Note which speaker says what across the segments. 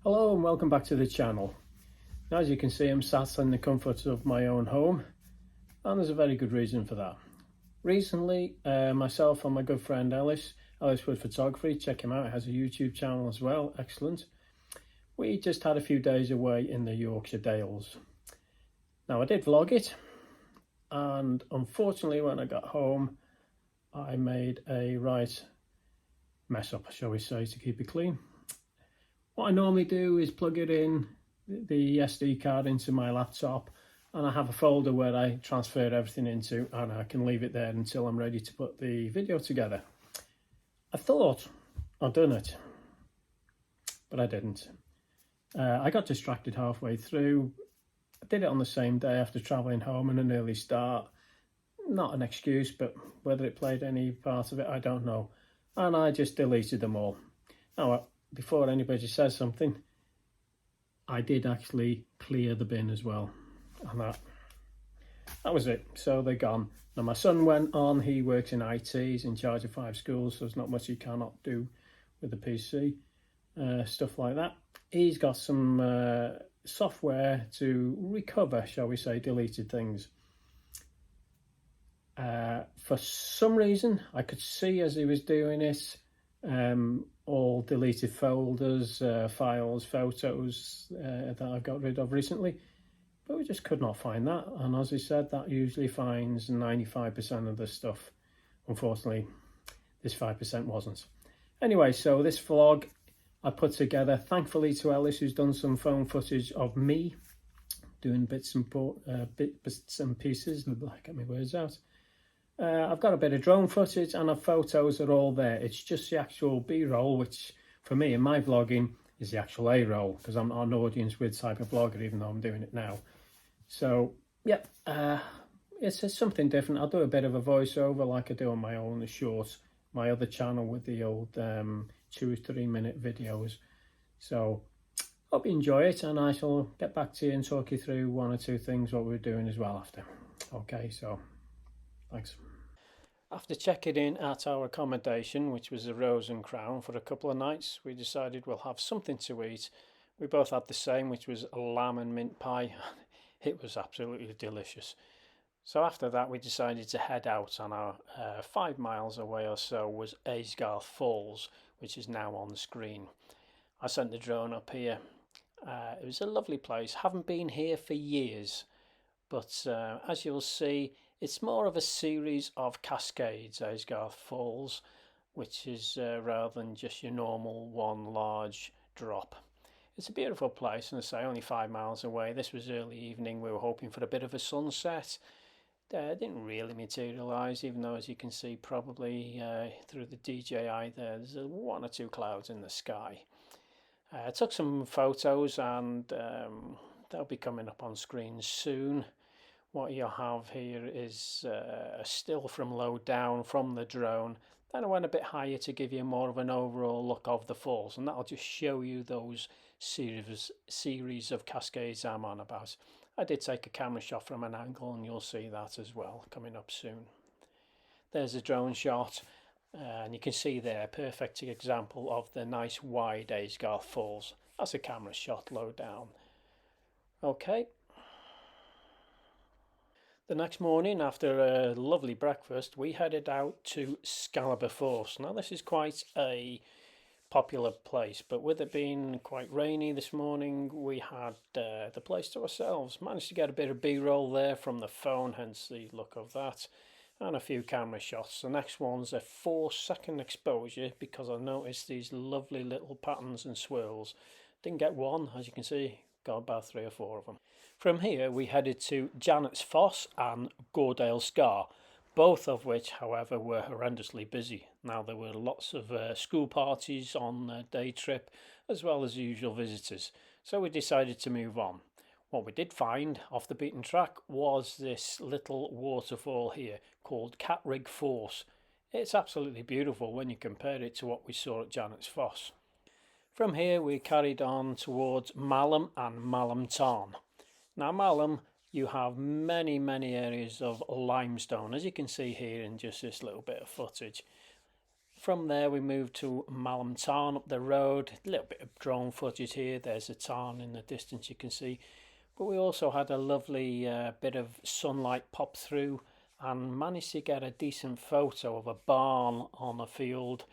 Speaker 1: Hello and welcome back to the channel. Now, as you can see, I'm sat in the comfort of my own home, and there's a very good reason for that. Recently, myself and my good friend Ellis with Photography, check him out, he has a YouTube channel as well, excellent. We just had a few days away in the Yorkshire Dales. Now, I did vlog it, and unfortunately when I got home, I made a right mess up, shall we say, to keep it clean. What I normally do is plug it in, the SD card into my laptop, and I have a folder where I transfer everything into, and I can leave it there until I'm ready to put the video together. I thought I'd done it, but I didn't. I got distracted halfway through. I did it on the same day after travelling home and an early start. Not an excuse, but whether it played any part of it, I don't know. And I just deleted them all. Now, before anybody says something, I did actually clear the bin as well, and that was it. So they're gone. Now my son went on, he works in IT, he's in charge of 5 schools, so there's not much he cannot do with the PC, stuff like that. He's got some software to recover, shall we say, deleted things. For some reason, I could see as he was doing it, all deleted folders, files, photos that I got rid of recently, but we just could not find that. And as he said, that usually finds 95% of the stuff. Unfortunately, this 5% wasn't. Anyway, so this vlog I put together thankfully to Ellis, who's done some phone footage of me doing bits and pieces. Get my words out. I've got a bit of drone footage, and the photos are all there. It's just the actual B-roll, which for me in my vlogging is the actual A-roll, because I'm not an audience with type of vlogger, even though I'm doing it now. So yeah, it's something different. I'll do a bit of a voiceover like I do on my own shorts, my other channel with the old 2 or 3 minute videos. So hope you enjoy it, and I shall get back to you and talk you through 1 or 2 things what we're doing as well after. Okay, so thanks. After checking in at our accommodation, which was the Rose and Crown, for a couple of nights, we decided we'll have something to eat. We both had the same, which was lamb and mint pie. It was absolutely delicious. So after that, we decided to head out on our 5 miles away or so was Aysgarth Falls, which is now on the screen. I sent the drone up here. It was a lovely place. Haven't been here for years, but as you'll see, it's more of a series of cascades, Aysgarth Falls, which is rather than just your normal one large drop. It's a beautiful place, and I say only 5 miles away. This was early evening. We were hoping for a bit of a sunset. It didn't really materialise, even though, as you can see probably through the DJI there's 1 or 2 clouds in the sky. I took some photos, and they'll be coming up on screen soon. What you'll have here is a still from low down from the drone. Then I went a bit higher to give you more of an overall look of the falls, and that'll just show you those series of cascades I'm on about. I did take a camera shot from an angle, and you'll see that as well coming up soon. There's a drone shot, and you can see there a perfect example of the nice wide Aysgarth Falls. That's a camera shot low down. Okay. The next morning, after a lovely breakfast, we headed out to Scalaba Force. Now, this is quite a popular place, but with it being quite rainy this morning, we had the place to ourselves. Managed to get a bit of B-roll there from the phone, hence the look of that, and a few camera shots. The next one's a 4-second exposure, because I noticed these lovely little patterns and swirls. Didn't get one, as you can see, got about 3 or 4 of them. From here we headed to Janet's Foss and Goredale Scar, both of which however were horrendously busy. Now there were lots of school parties on the day trip, as well as the usual visitors, so we decided to move on. What we did find off the beaten track was this little waterfall here called Catrig Force. It's absolutely beautiful when you compare it to what we saw at Janet's Foss. From here we carried on towards Malham and Malham Tarn. Now Malham, you have many areas of limestone, as you can see here in just this little bit of footage. From there we moved to Malham Tarn up the road. A little bit of drone footage here. There's a tarn in the distance you can see. But we also had a lovely bit of sunlight pop through and managed to get a decent photo of a barn on a field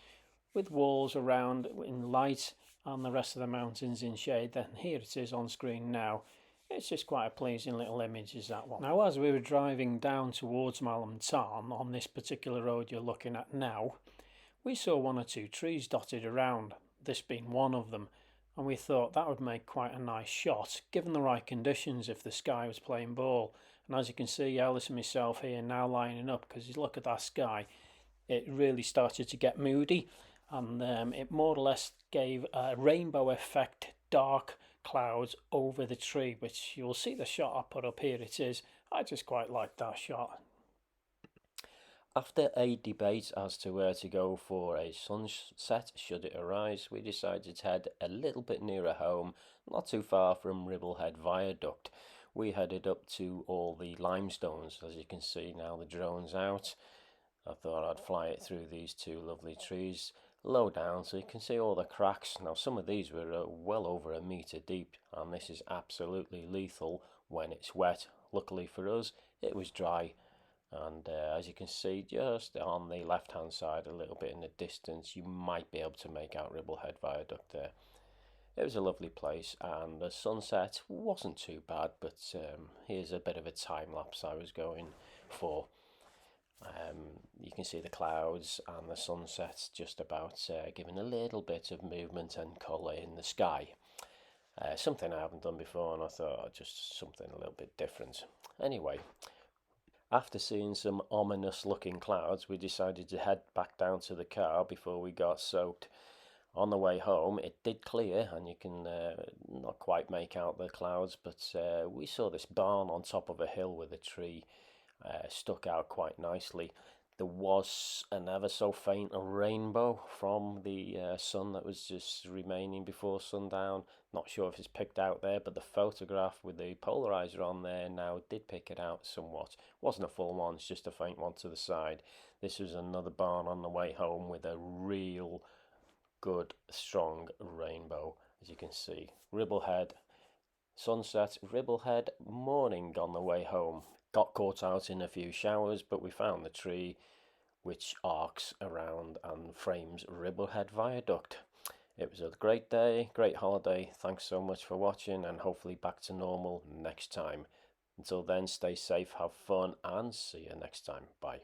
Speaker 1: with walls around in light and the rest of the mountains in shade. Then here it is on screen now. It's just quite a pleasing little image, is that one. Now, as we were driving down towards Malham Tarn on this particular road you're looking at now, we saw one or two trees dotted around, this being one of them, and we thought that would make quite a nice shot given the right conditions if the sky was playing ball. And as you can see, Ellis and myself here now lining up, because you look at that sky, it really started to get moody, and it more or less gave a rainbow effect, dark clouds over the tree, which you'll see the shot I put up here. It is, I just quite like that shot.
Speaker 2: After a debate as to where to go for a sunset should it arise, we decided to head a little bit nearer home, not too far from Ribblehead Viaduct. We headed up to all the limestones. As you can see now, the drone's out. I thought I'd fly it through these two lovely trees, low down, so you can see all the cracks. Now, some of these were well over a metre deep, and this is absolutely lethal when it's wet. Luckily for us, it was dry. And as you can see, just on the left hand side, a little bit in the distance, you might be able to make out Ribblehead Viaduct there. It was a lovely place, and the sunset wasn't too bad, but here's a bit of a time lapse I was going for. You can see the clouds and the sunset just about giving a little bit of movement and colour in the sky. Something I haven't done before, and I thought just something a little bit different. Anyway, after seeing some ominous looking clouds, we decided to head back down to the car before we got soaked. On the way home, it did clear, and you can not quite make out the clouds, but we saw this barn on top of a hill with a tree stuck out quite nicely. There was an ever so faint rainbow from the sun that was just remaining before sundown. Not sure if it's picked out there, but the photograph with the polarizer on there now did pick it out somewhat. Wasn't a full one, it's just a faint one to the side. This was another barn on the way home with a real good strong rainbow, as you can see. Ribblehead sunset, Ribblehead morning on the way home. Got caught out in a few showers, but we found the tree which arcs around and frames Ribblehead Viaduct. It was a great day, great holiday. Thanks so much for watching, and hopefully back to normal next time. Until then, stay safe, have fun, and see you next time. Bye.